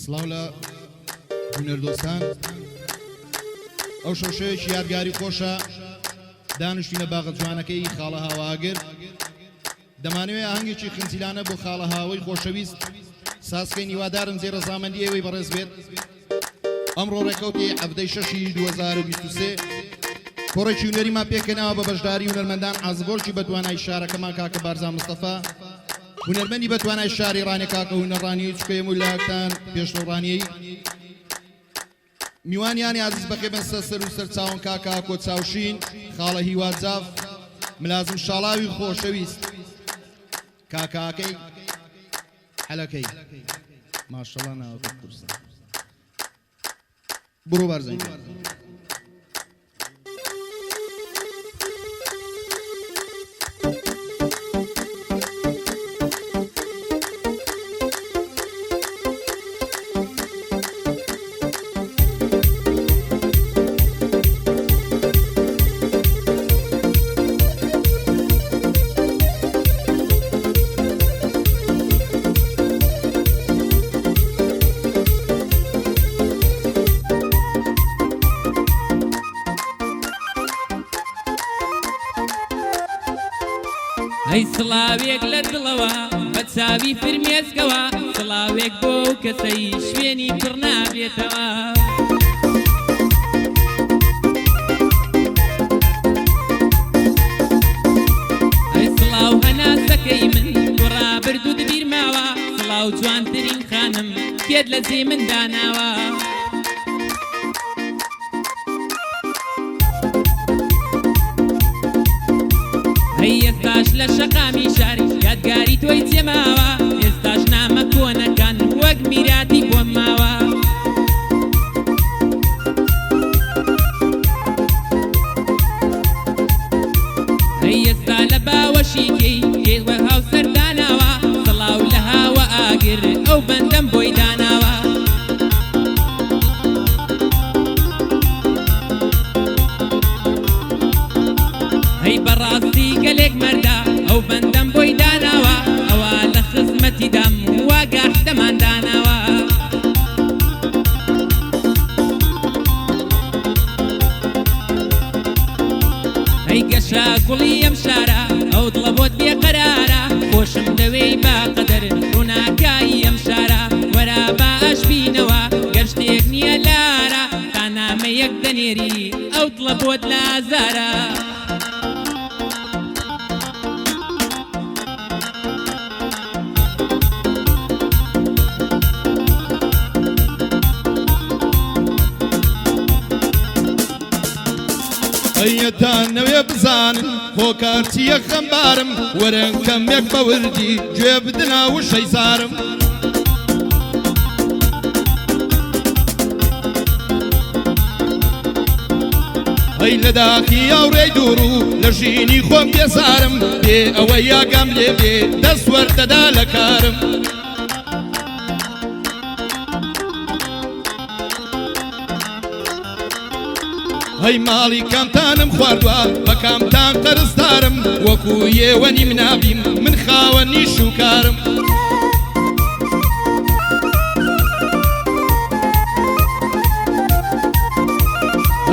سڵاو لە هونەردۆستان ئەو شەوشەیەکی یادگاری خۆشە دانیشتینە باغە جوانەکەی خاڵە هاواگر دەمانەوێت ئاهەنگێکی خنجیلانە بۆ خاڵە هاوای خۆشەویست ساسکەی نیوادارم زێ ڕەزامەندی ئێوەی بەڕێز بێت ئەمڕۆ ڕێکەوتی هەفتەی شەشی 2023 کۆڕێکی هونەریمان پێکەناوە بە بەشداری هونەرمەندان ئازبۆرکی بەتوانای شارەکەمان کاکە بارزان مستەفا هونەرمەندی بەتوانای شاری ڕانێ کاکە هونەڕانی چکەی مولایەکتان پێشنەڕانیەی میوانیانی عزیز بەخێبن سەر و سەرچاوم کاکە کۆچاوشین خاڵە هیوادزاف ملازم شاڵاوی خۆشەویست کاکاکەی حەلەکەی ماشەڵڵا ناوەکەت قورسە بڕۆ بارزان ئەی سڵاوێک لە دڵەوە بە چاوی فرمێسکەوە سڵاوێک بۆ ئەو کەسەی شوێنی پڕ نابێتەوە ئەی سڵاو هەناسەکەی من کوڕا بردووت بیرماوە سڵاو جوانترین خانم پێت لە جێ من داناوە ئێستاش لە شەقامی شاری یادگاری تۆی جێماوە ئێستاش نامە کۆنەکان وەک میراتی بۆم ماوە ئێستا لە باوەشیکەی کێوە هاوسەر داناوە سڵاو لە هاوە ئاگر ئەو بەندەم بۆی داناوە ئەی بەڕاستی گەلێک مەردا ئەو بەندەم بۆی داناوە ئەوە لە خزمەتی دەم وا گاحتەمان داناوە ئەی گەشە گوڵی ئەم شارە ئەو دڵە بۆت بێقەرارە خۆشم لەوەی باقەدەر ڕووناکایی ئەم شارە وەرە باش بینەوە گەر شتێک نییە لارە تا نامەیەک دەنێری ئەو دڵە بۆت لە ئازارە ئەیەتان نەوێ بزانن هۆکارچیە خەمبارم وەرن کەمێک بە وردی گوێ بدنا و شەیزارم ئەی لە داخی ئەوڕێی دوور و لە ژینی خۆم بێزارم بێ ئەوەی یاگام لێ بێ دەست وەردەدا لە کارم هەی ماڵی کامتانم خواردووە بە کامتان قەرزدارم وەکو ئێوەنی منابیم من خاوە نیش و کارم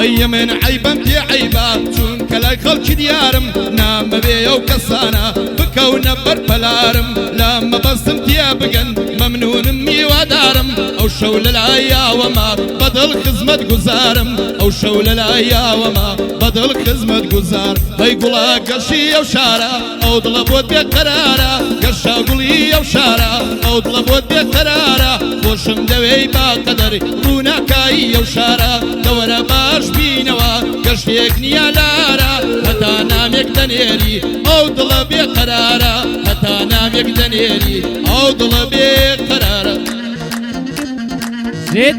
هەیە من عەیبەم پێ عەیبە چونکە لای خەڵکی دیارم نامەوێ ئەو کەسانە بکەونە بەرپەلارم لە مەبەستم تێ بگەن مەمنونم میوادارم ئەو شەو لە لای یاوەما بەدڵ خزمەت گوزارم ئەو شەو لە لای یاوەما بەدڵ خزمەت گوزار هەی گوڵا گەشی ئەو شارە ئەو دڵە بۆت بێقەرارە گەشە گوڵی ئەو شارە ئەو دڵە بۆت بێقەرارە خۆشم دەوێی باقەدەر ڕووناکایی ئەو شارە دەوەرە باش بینەوە گەشتێک نییە لارە هەتا نامێک دەنێری ئەو دڵە بێقەرارە هەتا نامێک دەنێری ئەو دڵە بێقەرارە زێت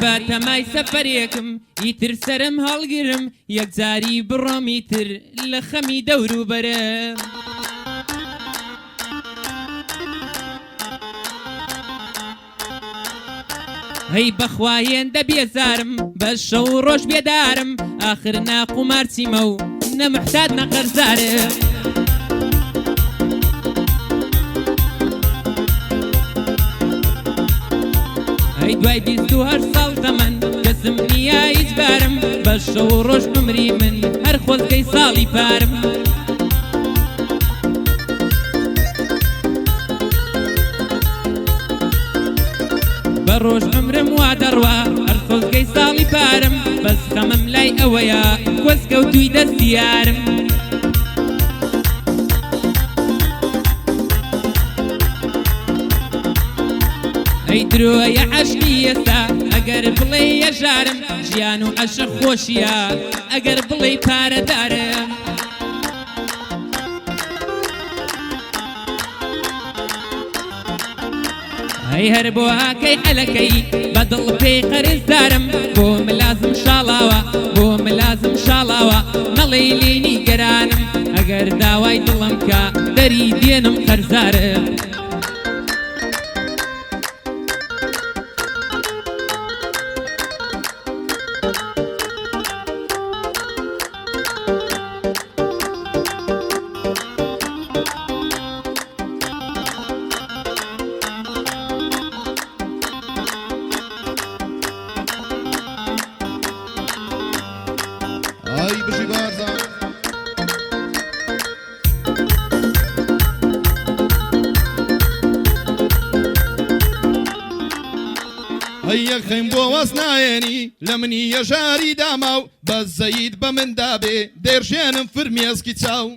بە تەمای سەفەرێکم ئیتر سەرم هەڵگرم یەکجاری بڕۆمیتر لە خەمی دەوروبەرم هەی بەخوایێن دەبێزارم بە شەو ڕۆژ بێدارم ئاخر ناقومارچیمە و نەمحتاج نەقەرزارم هەی دوای 28 ساڵ تەمەن کەسم نییە هیچ بارم بە شەو ڕۆژ بمری من هەر خۆزگەی ساڵی پارم بە ڕۆژ عمرم وا دەڕوا هەر خۆزگەی ساڵی پارم بەس خەمم لای ئەوەیە وەسکەوتووی دەستیارم ئەی درۆیە عەشقی ئێستا ئەگەر بڵێ یەژارم ژیان و عەشق خۆشیە ئەگەر بڵێ پارەدارم هەی هەر بۆ هاکەی حەلەکەی بەدڵ پێی قەرزدارم بۆ ملازم شاڵاوە بۆ ملازم شاڵاوە نەڵێی لێنی گەرانم ئەگەر داوای دڵم کە دەری دێنم قەرزارم ئای بژی بارزان هەیە خەیم بۆ وەس نایێنی لە منی یەژاری داما و بەس زەید بە من دابێ دێڕژێنم فرمێسکی چاو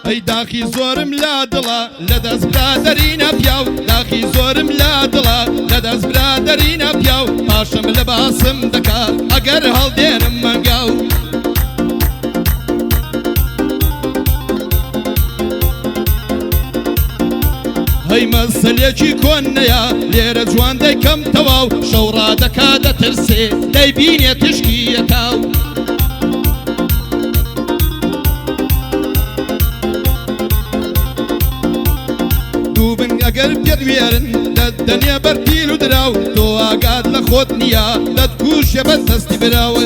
ئەی داخی زۆرم لا دڵە لە دەست برادەرینە پیاو داخی زۆرم لا دڵە لە دەست برادەرینە پیاو پاشم لە باسم دەکات ئەگەر هەڵدێنم مەنگاو هەی مەسەلێکی کۆنەیە لێرە جوان دەیکەم تەواو شەو ڕادەکا دەترسێ دەیبینێ تشکی یەکاو دووبن ئەگەر پێت وێرن دەدەنێ بەرپیل و دراو تۆ ئاگات لە خۆت نییە دەتکوشێ بەس دەستی براوە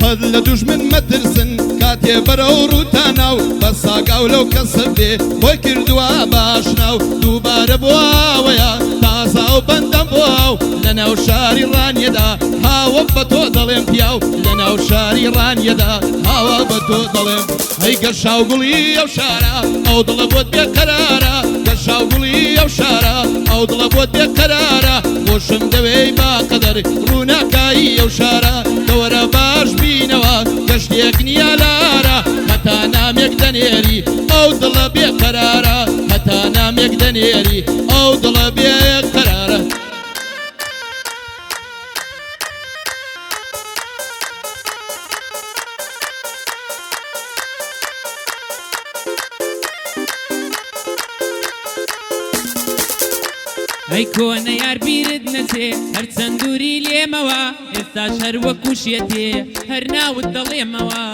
قەت لە دوژمن مەترسن کاتێ بەرەو ڕووتاناو بە ساگاو لەو کەسە بێ بۆی کردووە باشناو دووبارە بۆ ئاوەیە تازا و بەندەم بۆ ئاو لە ناو شاری ڕانیەدا هاوە بە تۆ دەڵێم پیاو لە ناو شاری ڕانیەدا هاوە بە تۆ دەڵێم هەی گەشاو گوڵی ئەو شارە ئەو دڵە بۆت بێقەرارە گەشاو گوڵی ئەو شارە ئەو دڵە بۆت بێقەرارە خۆشم دەوێی باقەدەر ڕووناکایی ئەو شارە دەوەرە باش بینەوە گەشتێک نییە لارە هەتا نامێک دەنێری ئەو دڵە بێقەرارە هەتا نامێک دەنێری ئەو دڵە بێقەرارە ئەی کۆنە یار بیرت نەچێ هەر چەند دووری لێمەوە ئێستاش هەر وەکو شێتێ هەر ناوت دەڵێمەوە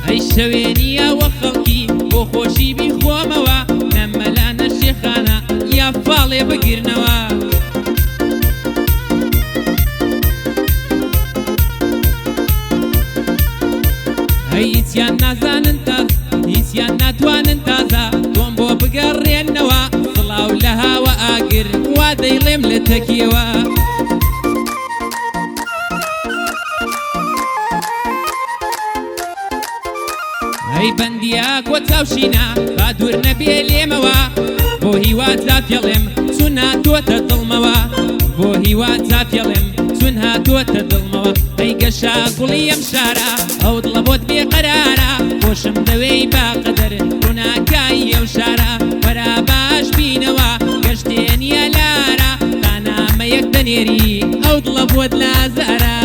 ئەی شەوێنیەوە خەڵکی بۆ خۆشی بیخۆمەوە نەمەلانە شێخانە یا فاڵێ بگرنەوە هیچیان نازانن تاز هیچیان ناتوانن تازە تۆم بۆ بگەڕێنەوە سڵاو لە هاوە ئاگر وا دەیڵێم لە تەکیەوە هەی بەندیە کۆ چاوشینە با دوور نەبێ لێمەوە بۆ هیوات زافێڵێم چون هاتووەتە دڵمەوە بۆ هیوات زافێڵێم چون هاتووەتە دڵمەوە ئەی گەشا گوڵی ئەم شارە ئەو دڵە بۆت بێقەرارە خۆشم دەوێی باقەدەر ڕووناکایی ئەو شارە وەرا باش بینەوە گەشتێ دنێری ئەو دڵە بۆت لازارە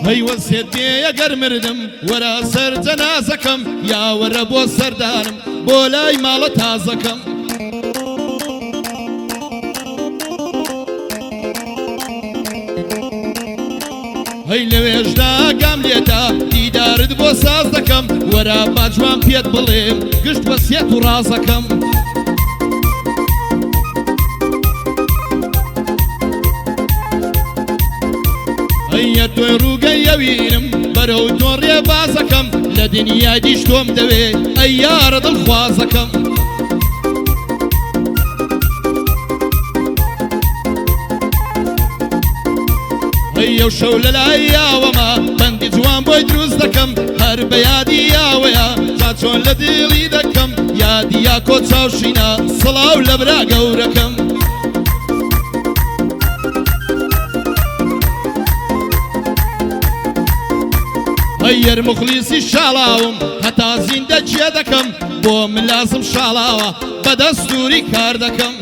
هەیوە سێت بێ ئەگەر مردم وەرە سەر جەنازەکەم یا وەرە بۆ سەردانم بۆ لای ماڵە تازەکەم هەی لەوێژدا گام لێتا دیدارت بۆ ساز دەکەم وەرە با جوان پێت بڵێم گشت بە سێت و ڕازەکەم هەیە تۆی ڕووگەی ئەوینم بەرەو تۆ ڕێبازەکەم لە دنیای دیش تۆم دەوێ ئەی یارە دڵخوازەکەم هەیە شەو لە لای یاوەما بەندی جوان بۆی دروست دەکەم هەر بە یادی یاوەیە تا چۆن لە دڵی دەکەم یادی یا کۆ چاوشینە سڵاو لە برا گەورەکەم هەیەر مخلیسی شاڵاوم هەتا زیندە جێ دەکەم بۆ من لازم شاڵاوە بە دەستوری کار دەکەم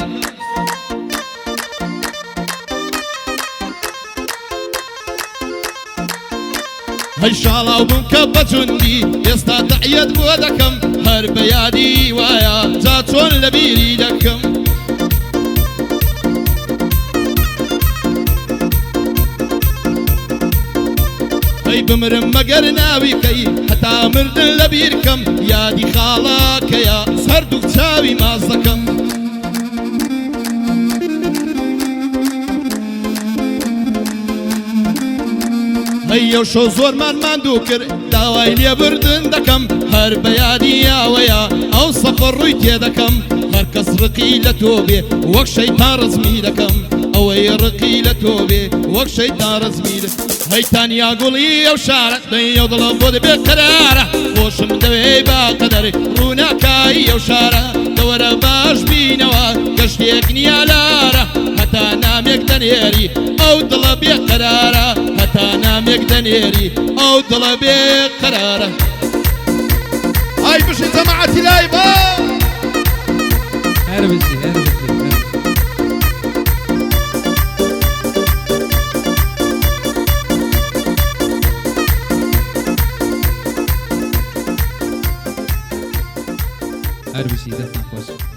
هەی شاڵاو بم کە بەجوندی ئێستا دەعیەت بۆ دەکەم هەر بە یادی وایە جا چۆن لە بیری دەکەم بمرم مەگەر ناویکەی هەتا مردن لە بیرکەم یادی خاڵاکەیە سەردوو چاوی ماز دەکەم هەیە شەو زۆرمان ماندوو کرد داوای لێبردن دەکەم هەر بە یادی یاوەیە ئەو سەفەر ڕووی تێدەکەم هەر کەس ڕقی لە تۆ بێ وەک شەیتان ڕزمی دەکەم ئەوەی ڕقی لە تۆ بێ وەک شەیتان ڕزمی دەکەم هەیتانیا گوڵی ئەو شارە دەیە دڵم بۆ دەبێت قەرارە خۆشم دەوێ با قەدەر ڕووناکایی ئەو شارە دەوەرە باش بینەوە گەشتێک نییە لارە هەتا نامێک دەنێری ئەو دڵە بێ قەرارە هەتا نامێک دەنێری ئەو دڵە بێ قەرارە ئای بشی جەماعەتی لای بە هەربسی هەربسی دەستان خۆش